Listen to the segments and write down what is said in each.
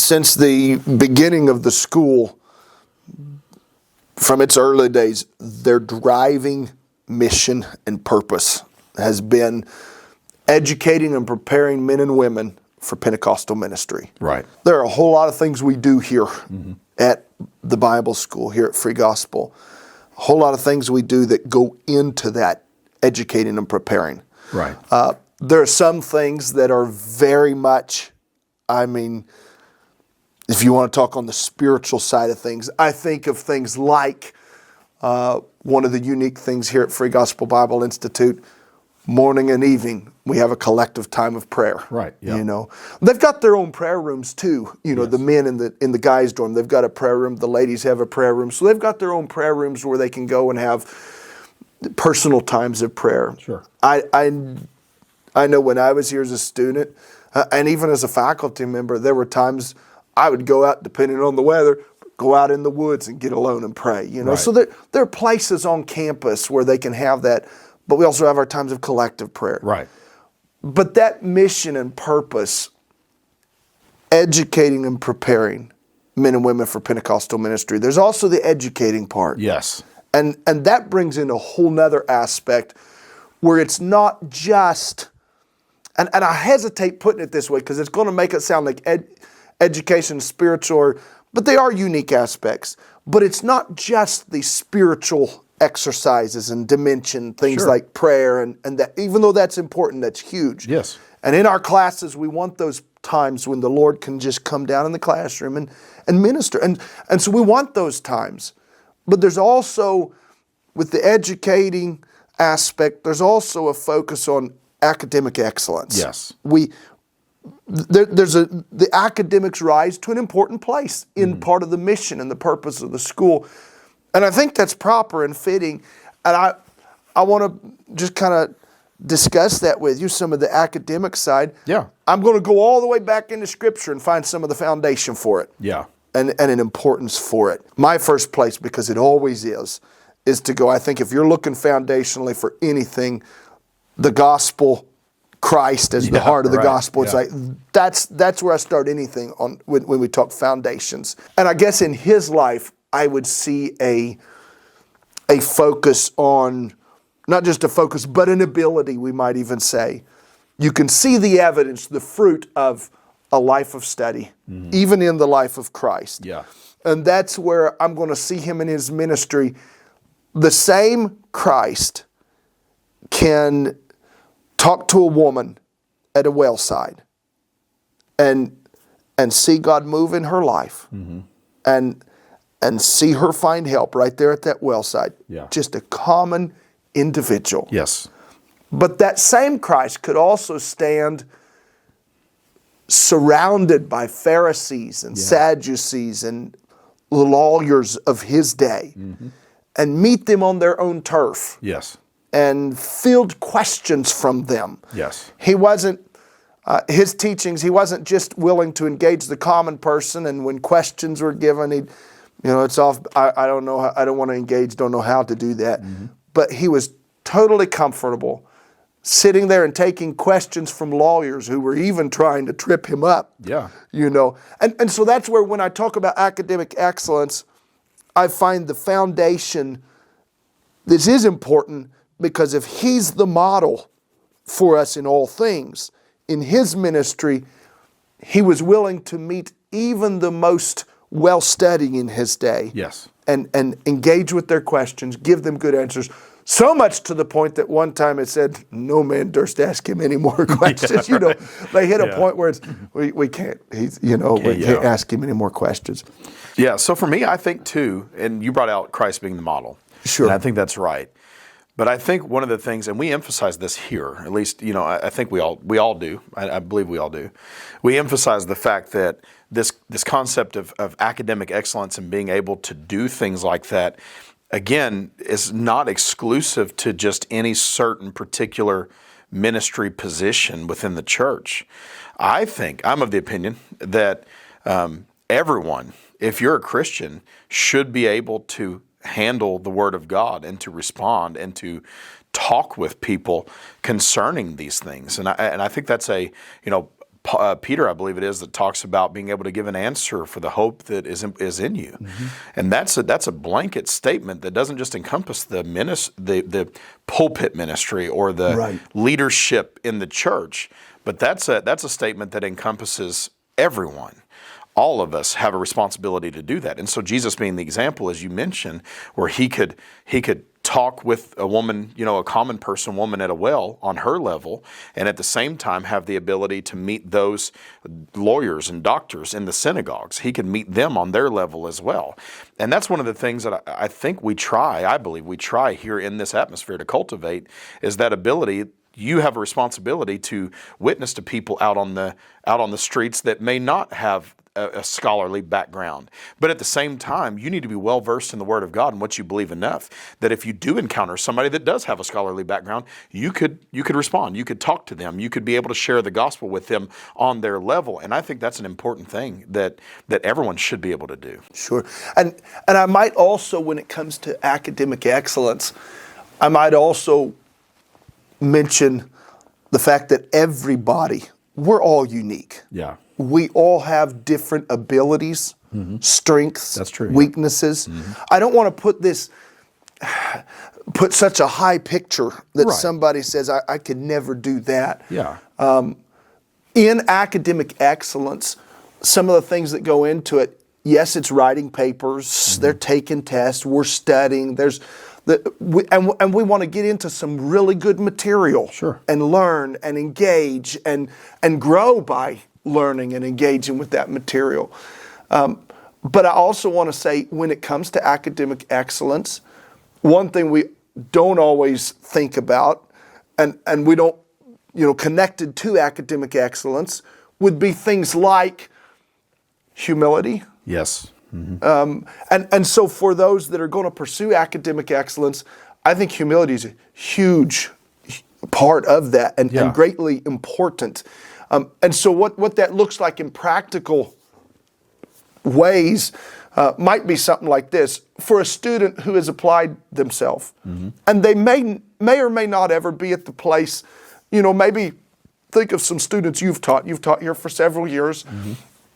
since the beginning of the school, from its early days, their driving mission and purpose has been educating and preparing men and women for Pentecostal ministry. Right. There are a whole lot of things we do here at the Bible school, here at Free Gospel. A whole lot of things we do that go into that educating and preparing. Right. There are some things that are very much, if you want to talk on the spiritual side of things, I think of things like one of the unique things here at Free Gospel Bible Institute, morning and evening, we have a collective time of prayer. Right. Yeah. You know, they've got their own prayer rooms too. You know, the men in the guys' dorm, they've got a prayer room. The ladies have a prayer room, so they've got their own prayer rooms where they can go and have personal times of prayer. Sure. I know when I was here as a student, and even as a faculty member, there were times I would go out, depending on the weather, go out in the woods and get alone and pray. You know, so there are places on campus where they can have that. But we also have our times of collective prayer. Right. But that mission and purpose, educating and preparing men and women for Pentecostal ministry, there's also the educating part. Yes. And that brings in a whole nother aspect where it's not just, and I hesitate putting it this way because it's going to make it sound like education, spiritual, but they are unique aspects. But it's not just the spiritual exercises and dimension, things like prayer and that, even though that's important, that's huge. Yes. And in our classes, we want those times when the Lord can just come down in the classroom and minister. And so we want those times. But there's also, with the educating aspect, there's also a focus on academic excellence. Yes. The academics rise to an important place in part of the mission and the purpose of the school. And I think that's proper and fitting. And I want to just kind of discuss that with you, some of the academic side. Yeah. I'm going to go all the way back into Scripture and find some of the foundation for it. Yeah. And an importance for it. My first place, because it always is to go, I think if you're looking foundationally for anything, the gospel, Christ as the heart of the gospel, it's like that's where I start anything on when we talk foundations. And I guess in his life, I would see a focus on, not just a focus, but an ability, we might even say. You can see the evidence, the fruit of a life of study, even in the life of Christ. Yeah. And that's where I'm going to see him in his ministry. The same Christ can talk to a woman at a well side and see God move in her life and see her find help right there at that well side. Yeah. Just a common individual. Yes. But that same Christ could also stand surrounded by Pharisees and Sadducees and lawyers of his day and meet them on their own turf. Yes. And field questions from them. Yes. He wasn't, his teachings, he wasn't just willing to engage the common person, and when questions were given, he'd, it's off, I don't know, I don't want to engage, don't know how to do that. But he was totally comfortable sitting there and taking questions from lawyers who were even trying to trip him up. Yeah. And so that's where, when I talk about academic excellence, I find the foundation, this is important, because if he's the model for us in all things, in his ministry, he was willing to meet even the most well-studying in his day. Yes. And engage with their questions, give them good answers. So much to the point that one time it said, no man durst ask him any more questions. They hit a point where it's, we can't, we can't ask him any more questions. Yeah, so for me, I think too, and you brought out Christ being the model. Sure. And I think that's right. But I think one of the things, and we emphasize this here, at least, I think we all do. I believe we all do. We emphasize the fact that this concept of academic excellence and being able to do things like that, again, is not exclusive to just any certain particular ministry position within the church. I think, I'm of the opinion that everyone, if you're a Christian, should be able to handle the Word of God and to respond and to talk with people concerning these things. And I think that's Peter, I believe it is, that talks about being able to give an answer for the hope that is in you, and that's a blanket statement that doesn't just encompass the pulpit ministry or the leadership in the church, but that's a statement that encompasses everyone. All of us have a responsibility to do that, and so Jesus being the example, as you mentioned, where he could talk with a woman, a common person, woman at a well on her level, and at the same time have the ability to meet those lawyers and doctors in the synagogues. He could meet them on their level as well. And that's one of the things that I think I believe we try here in this atmosphere to cultivate, is that ability. You have a responsibility to witness to people out on the streets that may not have a scholarly background. But at the same time, you need to be well versed in the Word of God and what you believe enough that if you do encounter somebody that does have a scholarly background, you could respond. You could talk to them. You could be able to share the gospel with them on their level. And I think that's an important thing that everyone should be able to do. Sure. And I might also, when it comes to academic excellence, I might also mention the fact that we're all unique. Yeah. We all have different abilities, strengths, That's true, weaknesses. I don't want to put such a high picture that somebody says, I could never do that. Yeah. In academic excellence, some of the things that go into it, yes, it's writing papers, they're taking tests, we're studying, and we want to get into some really good material and learn and engage and grow by learning and engaging with that material. But I also want to say, when it comes to academic excellence, one thing we don't always think about, and we don't, connected to academic excellence, would be things like humility. Yes. And so for those that are going to pursue academic excellence, I think humility is a huge part of that and greatly important. And so what that looks like in practical ways might be something like this. For a student who has applied themselves, and they may or may not ever be at the place, maybe think of some students you've taught here for several years.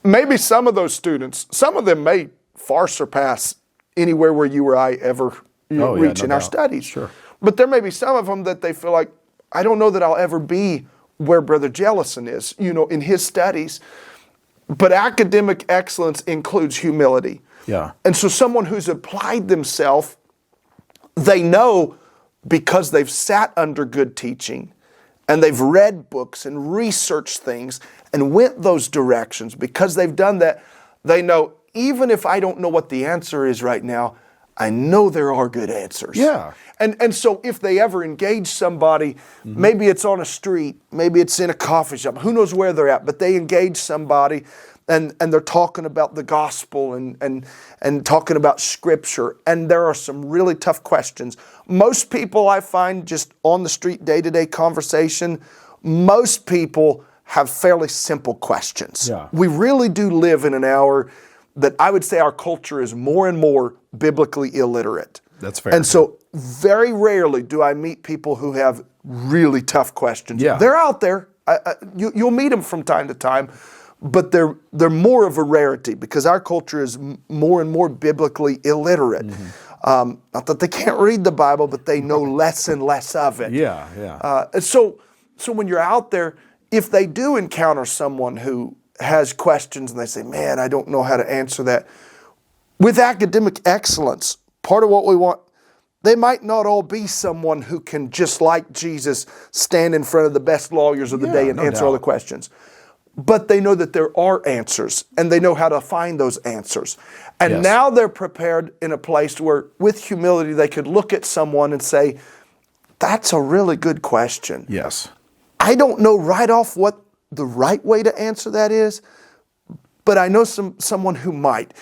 Maybe some of those students, some of them may far surpass anywhere where you or I ever reach in our studies. Sure. But there may be some of them that they feel like, I don't know that I'll ever be where Brother Jellison is, in his studies. But academic excellence includes humility. Yeah. And so someone who's applied themselves, they know, because they've sat under good teaching and they've read books and researched things and went those directions, because they've done that, they know, even if I don't know what the answer is right now, I know there are good answers. Yeah. And so if they ever engage somebody, maybe it's on a street, maybe it's in a coffee shop, who knows where they're at, but they engage somebody and they're talking about the gospel and talking about scripture, and there are some really tough questions. Most people, I find, just on the street, day-to-day conversation, most people have fairly simple questions. Yeah. We really do live in an hour that I would say our culture is more and more biblically illiterate. That's fair. And so very rarely do I meet people who have really tough questions. Yeah. They're out there. You'll meet them from time to time, but they're more of a rarity because our culture is more and more biblically illiterate. Not that they can't read the Bible, but they know less and less of it. Yeah. So when you're out there, if they do encounter someone who has questions and they say, man, I don't know how to answer that. With academic excellence, part of what we want, they might not all be someone who can, just like Jesus, stand in front of the best lawyers of the day and answer all the questions. But they know that there are answers, and they know how to find those answers. And now they're prepared in a place where, with humility, they could look at someone and say, that's a really good question. Yes. I don't know right off what the right way to answer that is, but I know someone who might.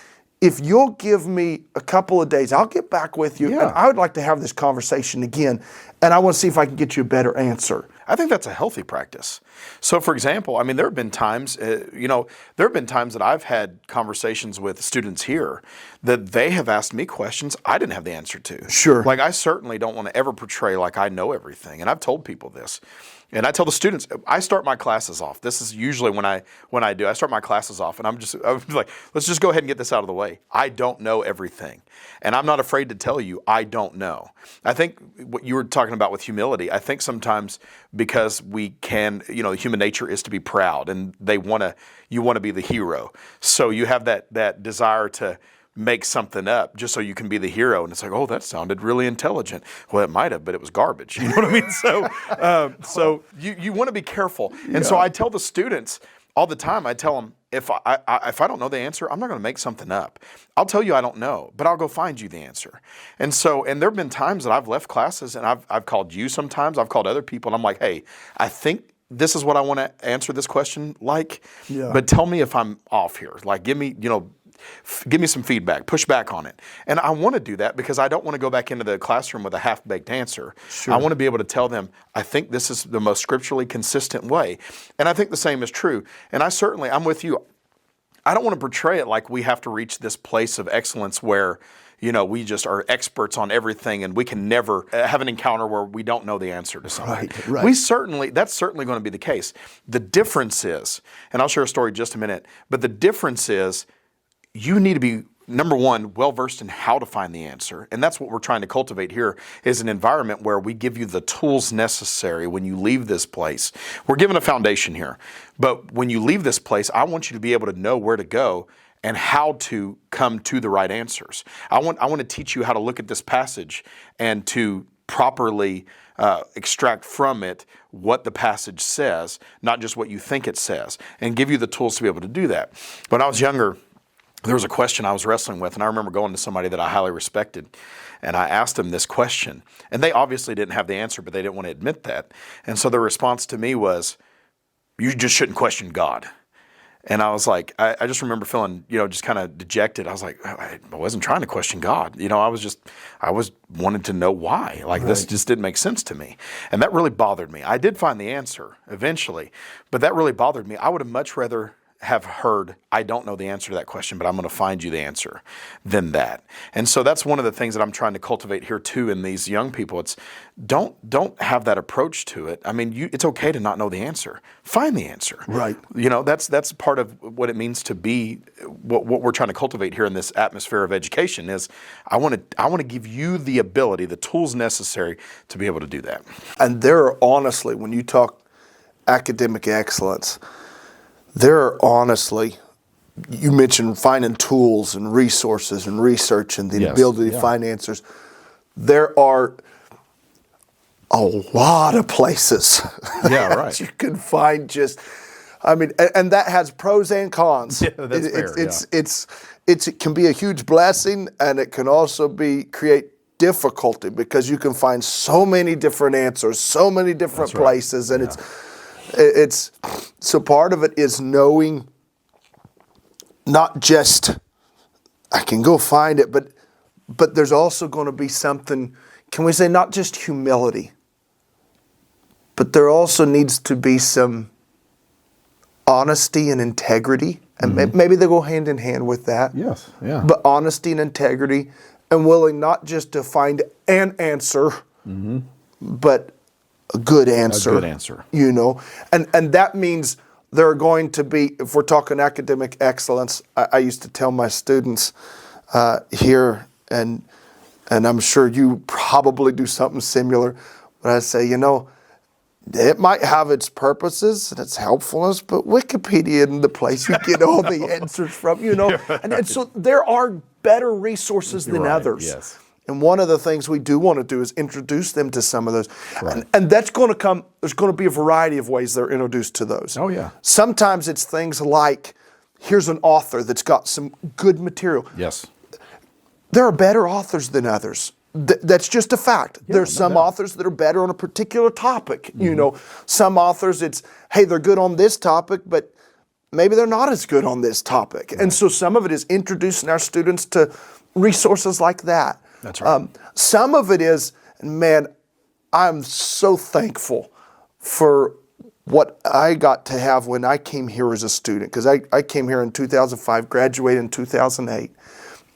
If you'll give me a couple of days, I'll get back with you, and I would like to have this conversation again, and I want to see if I can get you a better answer. I think that's a healthy practice. So, for example, there have been times, that I've had conversations with students here that they have asked me questions I didn't have the answer to. Sure. Like, I certainly don't want to ever portray like I know everything, and I've told people this. And I tell the students, I start my classes off. This is usually when I start my classes off, and I'm like, let's just go ahead and get this out of the way. I don't know everything, and I'm not afraid to tell you I don't know. I think what you were talking about with humility, I think sometimes because we can, human nature is to be proud, and you want to be the hero. So you have that desire to make something up just so you can be the hero. And it's like, oh, that sounded really intelligent. Well, it might have, but it was garbage. You know what I mean? So you want to be careful. And so I tell the students all the time, I tell them, if I don't know the answer, I'm not going to make something up. I'll tell you I don't know, but I'll go find you the answer. And there have been times that I've left classes and I've called you sometimes, I've called other people, and I'm like, hey, I think this is what I want to answer this question like, but tell me if I'm off here. Like, give me some feedback, push back on it. And I want to do that because I don't want to go back into the classroom with a half-baked answer. Sure. I want to be able to tell them, I think this is the most scripturally consistent way. And I think the same is true. And I'm with you. I don't want to portray it like we have to reach this place of excellence where, we just are experts on everything and we can never have an encounter where we don't know the answer to something. Right. That's certainly going to be the case. The difference is, and I'll share a story in just a minute, but the difference is, you need to be, number one, well-versed in how to find the answer. And that's what we're trying to cultivate here, is an environment where we give you the tools necessary when you leave this place. We're given a foundation here. But when you leave this place, I want you to be able to know where to go and how to come to the right answers. I want to teach you how to look at this passage and to properly extract from it what the passage says, not just what you think it says, and give you the tools to be able to do that. When I was younger, there was a question I was wrestling with, and I remember going to somebody that I highly respected, and I asked them this question. And they obviously didn't have the answer, but they didn't want to admit that. And so their response to me was, you just shouldn't question God. And I was like, I just remember feeling, just kind of dejected. I was like, I wasn't trying to question God. I was wanted to know why. Like, this just didn't make sense to me. And that really bothered me. I did find the answer eventually, but that really bothered me. I would have much rather have heard, I don't know the answer to that question, but I'm going to find you the answer than that. And so that's one of the things that I'm trying to cultivate here too in these young people. It's don't have that approach to it. I mean, it's okay to not know the answer. Find the answer. Right. That's part of what it means to be what we're trying to cultivate here in this atmosphere of education is I want to give you the ability, the tools necessary to be able to do that. And there are, honestly, when you talk academic excellence, there are, honestly, you mentioned finding tools and resources and research and the ability to find answers. There are a lot of places that you can find and that has pros and cons. Yeah, that's fair. It can be a huge blessing, and it can also create difficulty because you can find so many different answers, so many different places, and it's so part of it is knowing not just I can go find it, but there's also going to be something, can we say, not just humility, but there also needs to be some honesty and integrity, and maybe they go hand in hand with that. Yes, yeah. But honesty and integrity, and willing not just to find an answer, but a good answer. A good answer. And that means there are going to be, if we're talking academic excellence, I used to tell my students here, and I'm sure you probably do something similar, but I say, it might have its purposes and its helpfulness, but Wikipedia isn't the place you get all the answers from, And so there are better resources than others. Yes. And one of the things we do want to do is introduce them to some of those. Right. And that's going to come, there's going to be a variety of ways they're introduced to those. Oh, yeah. Sometimes it's things like, here's an author that's got some good material. Yes. There are better authors than others. That's just a fact. Yeah, there's some authors that are better on a particular topic. Some authors, hey, they're good on this topic, but maybe they're not as good on this topic. Right. And so some of it is introducing our students to resources like that. That's right. Some of it is, man, I'm so thankful for what I got to have when I came here as a student, because I came here in 2005, graduated in 2008.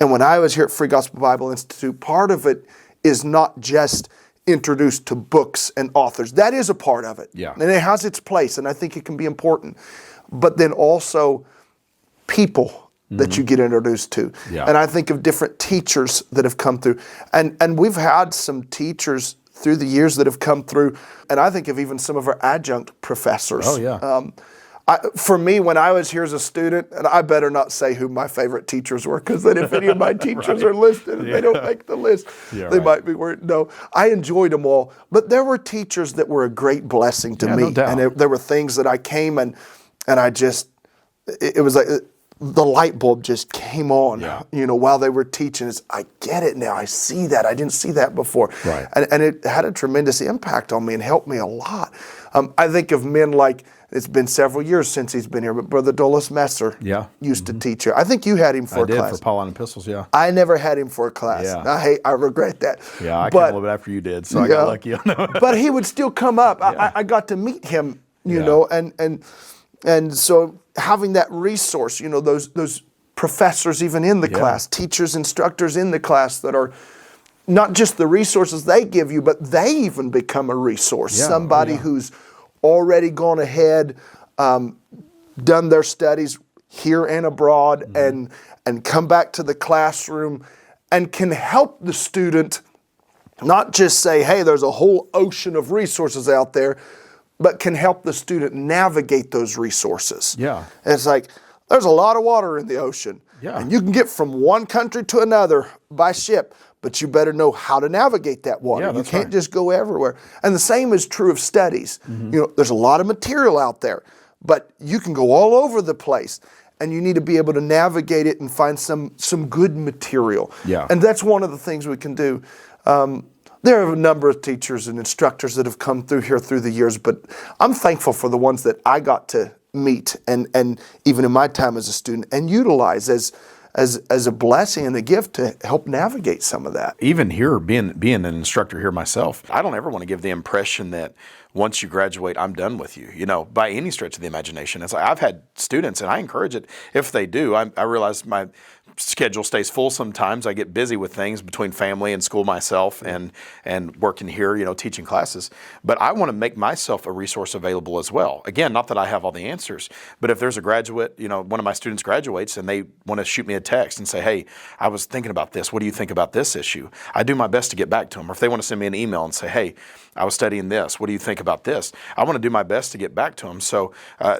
And when I was here at Free Gospel Bible Institute, part of it is not just introduced to books and authors. That is a part of it. Yeah. And it has its place, and I think it can be important. But then also people that you get introduced to. Yeah. And I think of different teachers that have come through. And we've had some teachers through the years that have come through, and I think of even some of our adjunct professors. Oh, yeah. For me, when I was here as a student, and I better not say who my favorite teachers were, because then if any of my teachers are listed and they don't make the list, they might be worried. No, I enjoyed them all. But there were teachers that were a great blessing to me. No doubt. And there were things that I came and I just, it was like the light bulb just came on, while they were teaching. I get it now. I see that. I didn't see that before. Right. And it had a tremendous impact on me and helped me a lot. I think of men like, it's been several years since he's been here, but Brother Dulles Messer used to teach here. I think you had him for a class. I did, for Pauline Epistles, yeah. I never had him for a class. Yeah. I regret that. Yeah, I came a little bit after you did, so I got lucky on that. But he would still come up. I got to meet him, and so having that resource, those professors even in the class, teachers, instructors in the class that are not just the resources they give you, but they even become a resource. Somebody who's already gone ahead, done their studies here and abroad, and come back to the classroom and can help the student not just say, hey, there's a whole ocean of resources out there, but can help the student navigate those resources. Yeah. And it's like, there's a lot of water in the ocean. Yeah. And you can get from one country to another by ship, but you better know how to navigate that water. You can't just go everywhere. And the same is true of studies. There's a lot of material out there, but you can go all over the place, and you need to be able to navigate it and find some good material. Yeah. And that's one of the things we can do. There are a number of teachers and instructors that have come through here through the years, but I'm thankful for the ones that I got to meet and even in my time as a student and utilize as a blessing and a gift to help navigate some of that. Even here, being an instructor here myself, I don't ever want to give the impression that once you graduate, I'm done with you, by any stretch of the imagination. It's like I've had students, and I encourage it if they do. I realize my schedule stays full sometimes. I get busy with things between family and school myself and working here, teaching classes. But I want to make myself a resource available as well. Again, not that I have all the answers, but if there's a graduate, one of my students graduates and they want to shoot me a text and say, hey, I was thinking about this. What do you think about this issue? I do my best to get back to them. Or if they want to send me an email and say, hey, I was studying this. What do you think about this? I want to do my best to get back to them. So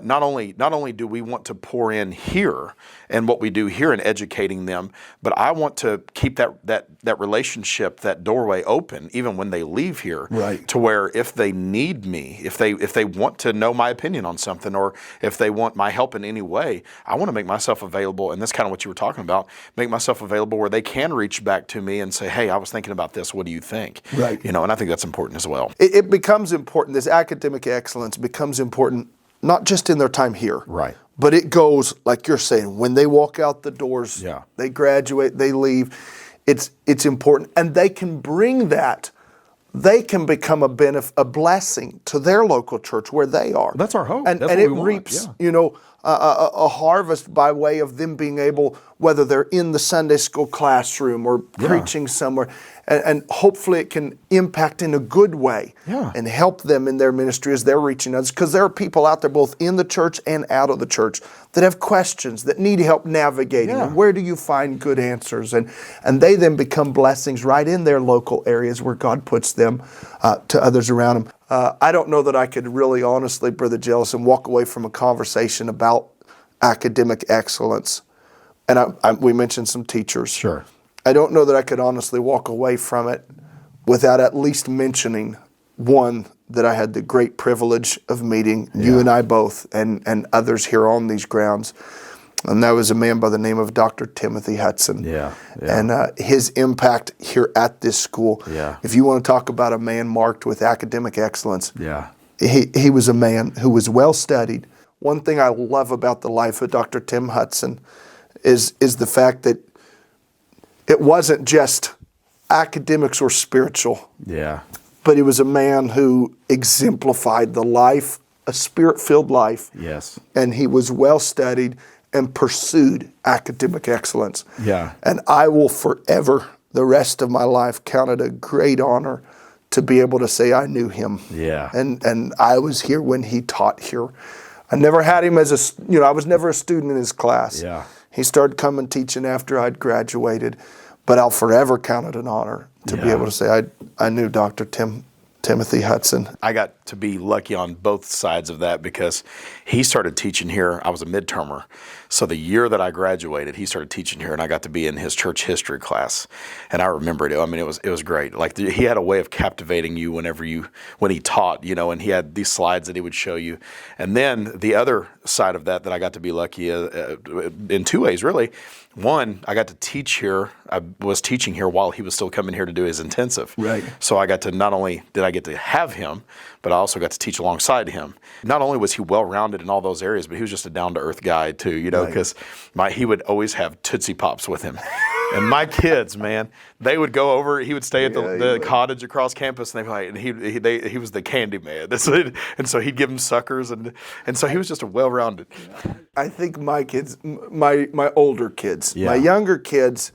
not only do we want to pour in here and what we do here in educating them, but I want to keep that relationship, that doorway open, even when they leave here, to where if they need me, if they want to know my opinion on something, or if they want my help in any way, I want to make myself available. And that's kind of what you were talking about. Make myself available where they can reach back to me and say, hey, I was thinking about this. What do you think? Right. And I think that's important as well. It becomes important. This academic excellence becomes important not just in their time here, right? But it goes, like you're saying, when they walk out the doors, they graduate, they leave. It's important, and they can bring that. They can become a blessing to their local church where they are. That's our hope. And it reaps, a harvest by way of them being able, whether they're in the Sunday school classroom or preaching somewhere, and hopefully it can impact in a good way and help them in their ministry as they're reaching others. Because there are people out there both in the church and out of the church that have questions, that need help navigating. And where do you find good answers? And they then become blessings right in their local areas where God puts them to others around them. I don't know that I could really honestly, Brother Jellison, walk away from a conversation about academic excellence. And we mentioned some teachers. Sure. I don't know that I could honestly walk away from it without at least mentioning one that I had the great privilege of meeting, you and I both, and others here on these grounds. And that was a man by the name of Dr. Timothy Hudson. And his impact here at this school. If you want to talk about a man marked with academic excellence, he was a man who was well studied. One thing I love about the life of Dr. Tim Hudson is the fact that it wasn't just academics or spiritual. But he was a man who exemplified the life, a spirit-filled life. And he was well studied and pursued academic excellence. And I will forever, the rest of my life, count it a great honor to be able to say I knew him. Yeah. And I was here when he taught here. I never had him as I was never a student in his class. Yeah. He started coming teaching after I'd graduated, but I'll forever count it an honor to be able to say I knew Dr. Timothy Hudson. I got to be lucky on both sides of that because he started teaching here. I was a midtermer. So the year that I graduated, he started teaching here, and I got to be in his church history class. And I remember it. I mean, it was great. Like he had a way of captivating you when he taught, and he had these slides that he would show you. And then the other side of that I got to be lucky in two ways, really. One, I got to teach here. I was teaching here while he was still coming here to do his intensive. Right. So I got to not only did I get to have him, but I also got to teach alongside him. Not only was he well-rounded in all those areas, but he was just a down-to-earth guy too, because he would always have Tootsie Pops with him. And my kids, man, they would go over. He would stay at the cottage across campus, and he was the candy man. And so he'd give them suckers, and so he was just a well-rounded. I think my kids, my older kids, Yeah. my younger kids,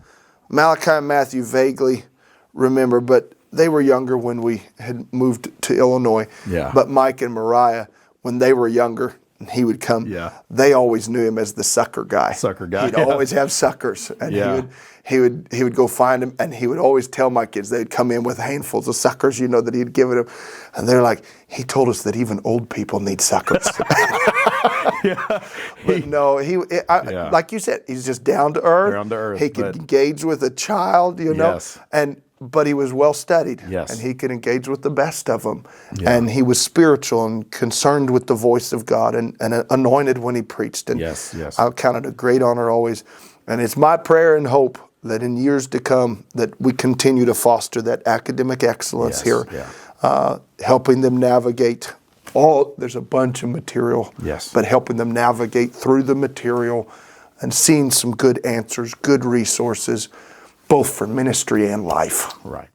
Malachi and Matthew vaguely remember, but they were younger when we had moved to Illinois. Yeah. But Mike and Mariah, when they were younger, and he would come, they always knew him as the sucker guy. Sucker guy. He'd always have suckers, and he would go find them, and he would always tell my kids they'd come in with handfuls of suckers, that he'd given them, and they're like, he told us that even old people need suckers. But no, like you said, he's just down to earth. Down to earth. He could engage with a child, Yes. But he was well studied, Yes. and he could engage with the best of them. Yeah. And he was spiritual and concerned with the voice of God and anointed when he preached. And Yes. I'll count it a great honor always. And it's my prayer and hope that in years to come that we continue to foster that academic excellence here, helping them navigate there's a bunch of material, but helping them navigate through the material and seeing some good answers, good resources, both for ministry and life. Right.